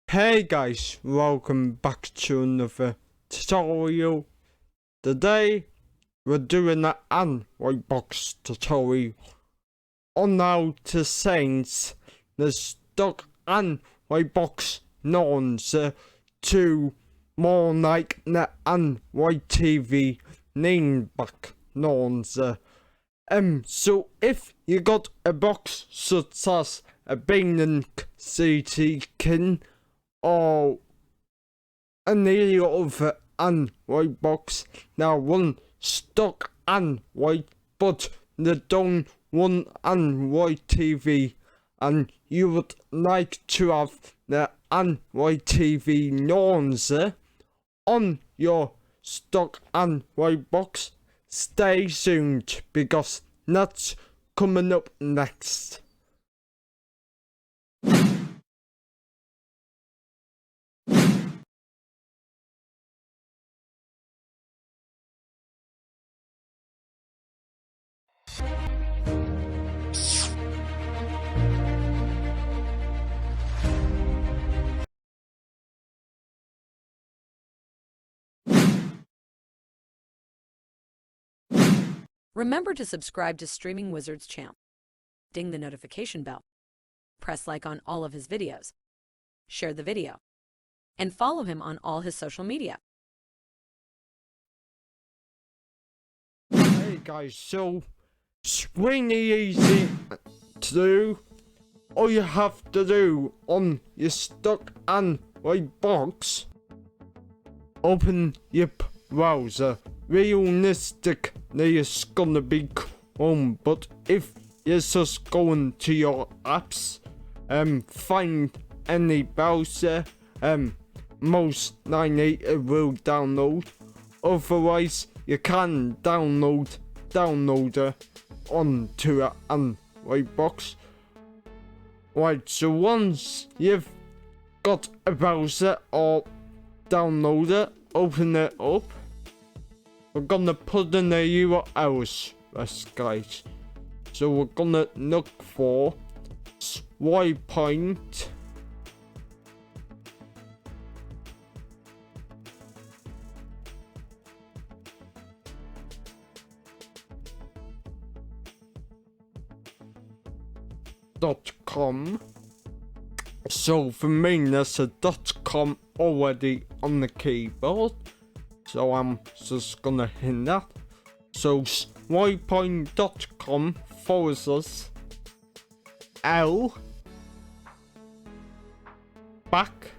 Hey guys, welcome back to another tutorial. Today we're doing an white box tutorial on how to change the stock and white box norms to more like the and white TV name back norms. So if you got a box such as a Bank CT kin or any other and white box, now one stock and white, but they don't want and white TV, and you would like to have the and white TV norms on your stock and white box, stay tuned because that's coming up next. Remember to subscribe to Streaming Wizard's channel. Ding the notification bell. Press like on all of his videos. Share the video. And follow him on all his social media. Hey guys, so it's really easy to do. All you have to do on your stock and white box, open your browser. Realistically, it's gonna be Chrome, but if you're just going to your apps, find any browser, most likely it will download. Otherwise, you can download onto an white box. Right, so once you've got a browser or downloader, open it up. We're gonna put in the URLs, guys. So we're gonna look for swipepoint. .com. So for me, there's a .com already on the keyboard. So I'm just gonna hit that. So swipepoint.com / L back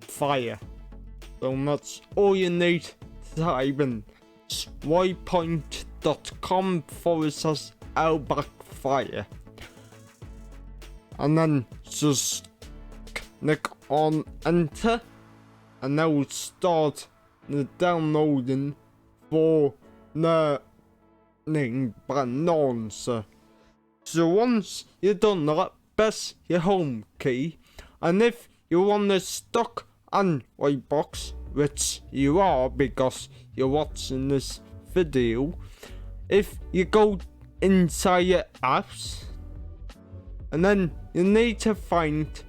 fire. So that's all you need to type in. Swipepoint.com / L back fire. And then just click on enter, and that will start the downloading for the link balance. So once you've done that, press your home key, and if you want the stock and white box, which you are because you're watching this video, if you go inside your apps, and then you need to find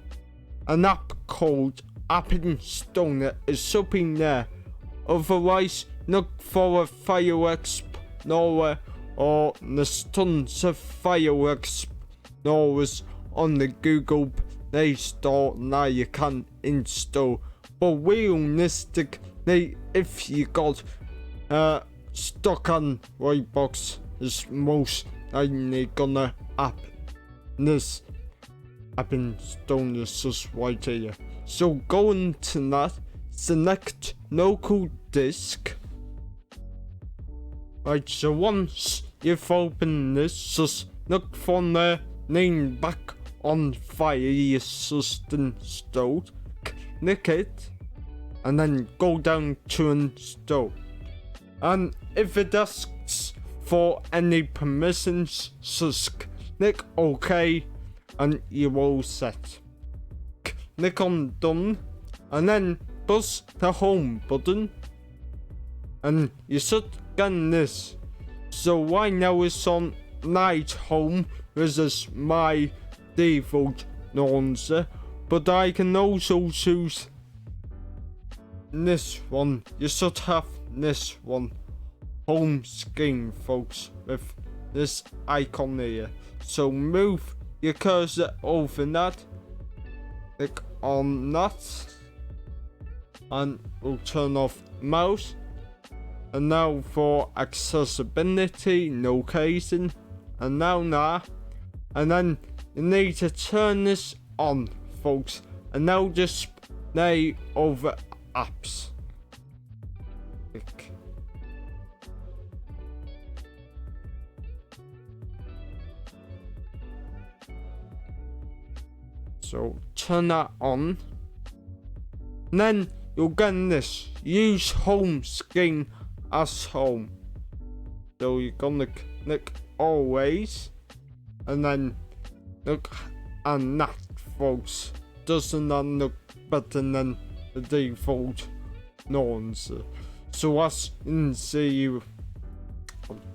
an app called App Installer. It's up in there. Otherwise, look for a Fireworks Explorer, or there's tons of Fireworks Explorers on the Google Play Store now you can install. But realistically, if you got stock and white box, is most likely gonna happen. This App Installer is just right here. So go into that, select local disk. Right, so once you've opened this, just look for the name back on fire you just installed. Click it, and then go down to install. And if it asks for any permissions, just click OK, and you're all set. Click on done, and then press the home button, and you should get this. So right now it's on night home, this is my default launcher, but I can also choose this one. You should have this one, home screen, folks, with this icon here. So move your cursor over that, click on that, and we'll turn off mouse. And now for accessibility, location, and now, and then you need to turn this on, folks, and now just play over apps. Click. So turn that on, and then you'll get this, use home screen as home. So you're gonna click always, and then look, and that, folks, doesn't that look better than the default launcher? So as you can see, you've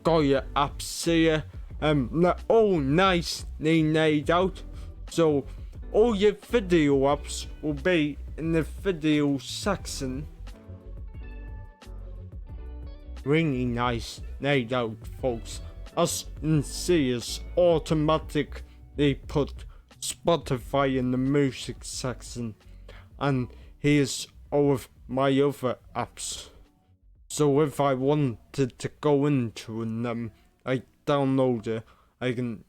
got your apps here, they're all nicely laid out, so all your video apps will be in the video section. Really nice laid out, folks. As you can see, it's automatically put Spotify in the music section, and here's all of my other apps. So if I wanted to go into them, I download it, I can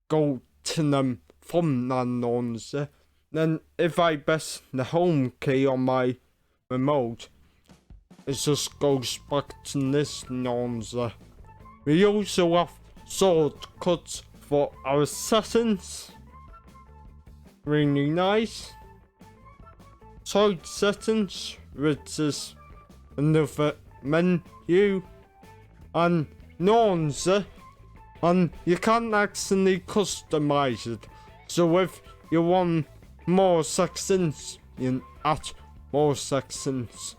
go to them from that launcher. Then if I press the home key on my remote, it just goes back to this launcher. We also have shortcuts for our settings. Really nice. Side settings, which is another menu, and launcher, and you can actually customize it. So if you want more sections, you can add more sections.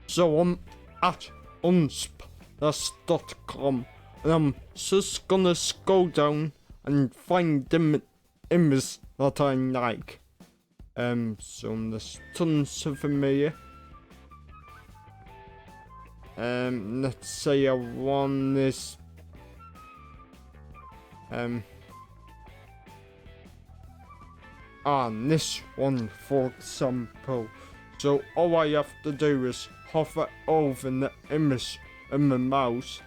So I'm at unsplash.com, and I'm just gonna scroll down and find the image that I like. So there's tons of them here. Let's say I want this. This one, for example. So all I have to do is hover over the image in my mouse,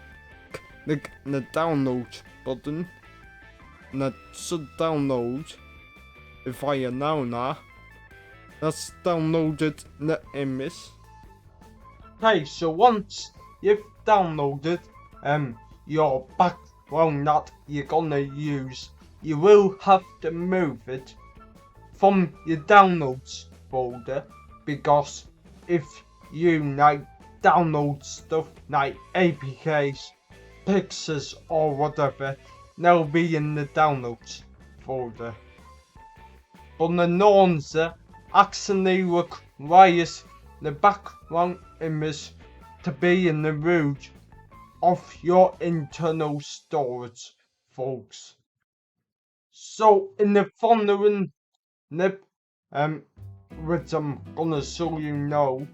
click the download button, and that should download. If I allow that, that's downloaded the image. Okay, so once you've downloaded your background that you're gonna use, you will have to move it from your downloads folder, because if you download stuff like APKs, pictures or whatever, they'll be in the downloads folder. But the launcher actually requires the background image to be in the root of your internal storage, folks. So in the following clip, which I'm gonna show you now,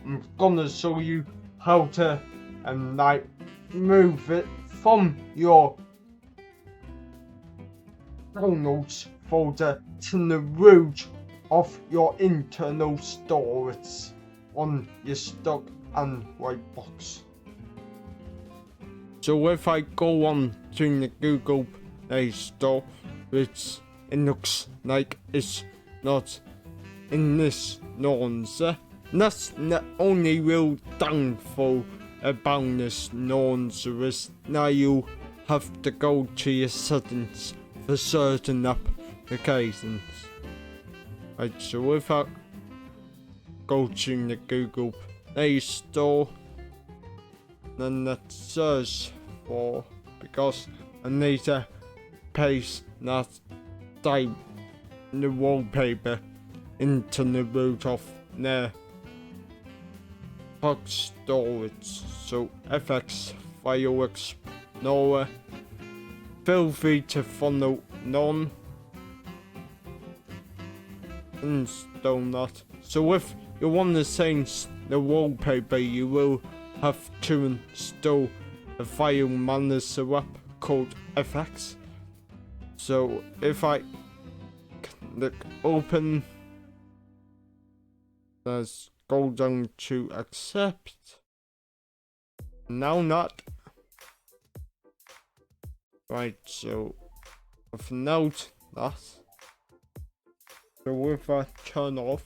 I'm gonna show you how to move it from your downloads folder to the root of your internal storage on your stock Android box. So if I go on to the Google Play Store, which it looks like it's not in this launcher, that's the only real downfall about this launcher, is now you have to go to your settings for certain applications. Right, so if I go to the Google Play Store, then let's search for, because I need to paste that type the wallpaper into the root of the box storage. So FX File Explorer. Feel free to follow none. Install that. So if you want to change the wallpaper, you will have to install a file manager app called FX. So if I click open, let's go down to accept. Now not. Right, so I've noted that. So if I turn off,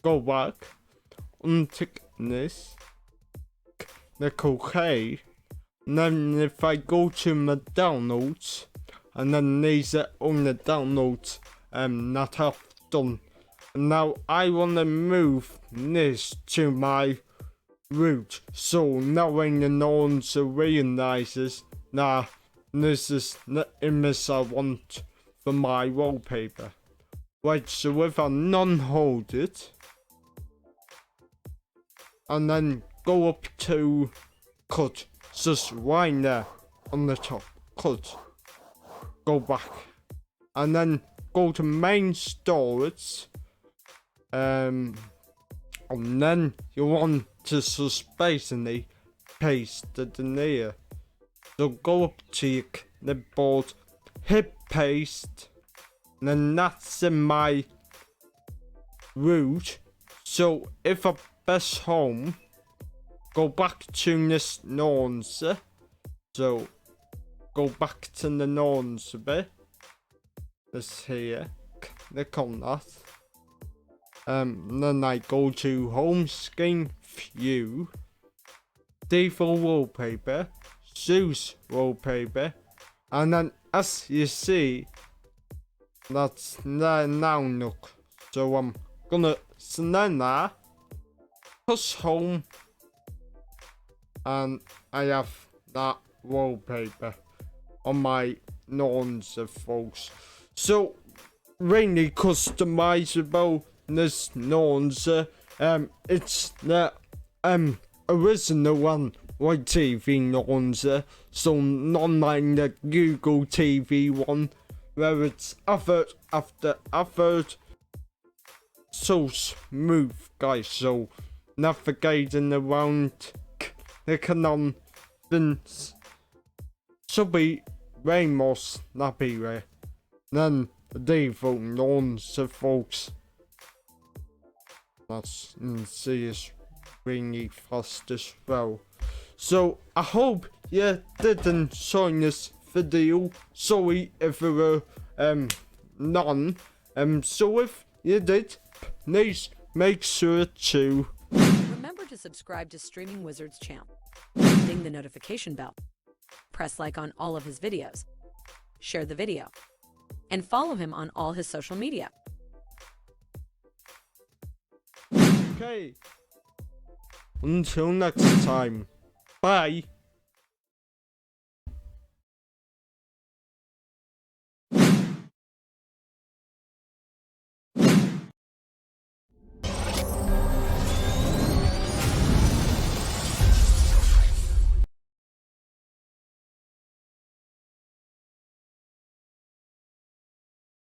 go back, untick this, click OK, and then if I go to my downloads, and then these are on the downloads that I've done. And now I want to move this to my root, so now when the nonce realizes, nah, this is the image I want for my wallpaper. Right, so if I non-hold it, and then go up to cut, just right there on the top, cut, go back, and then go to main storage, and then you want to just basically paste it in here. So go up to your clipboard, hit paste, and then that's in my root. So if I press home, go back to this nonce. So go back to the nonce bit. This here, click on that. Then I go to home screen view, default wallpaper, choose wallpaper, and then as you see, that's there now. Look, so I'm gonna select that, push home, and I have that wallpaper on my nonce, folks. So really customizable. This nonce, it's the original one, white TV nonce, so not like the Google TV one, where it's effort after effort. So smooth, guys. So navigating around, clicking on things should be way more snappier than the default nonce, folks. That's is really fast as well. So I hope you did enjoy this video. Sorry if there were none. So if you did, please make sure to Remember to subscribe to Streaming Wizard's channel. Ding the notification bell. Press like on all of his videos. Share the video. And follow him on all his social media. Okay. Until next time. Bye.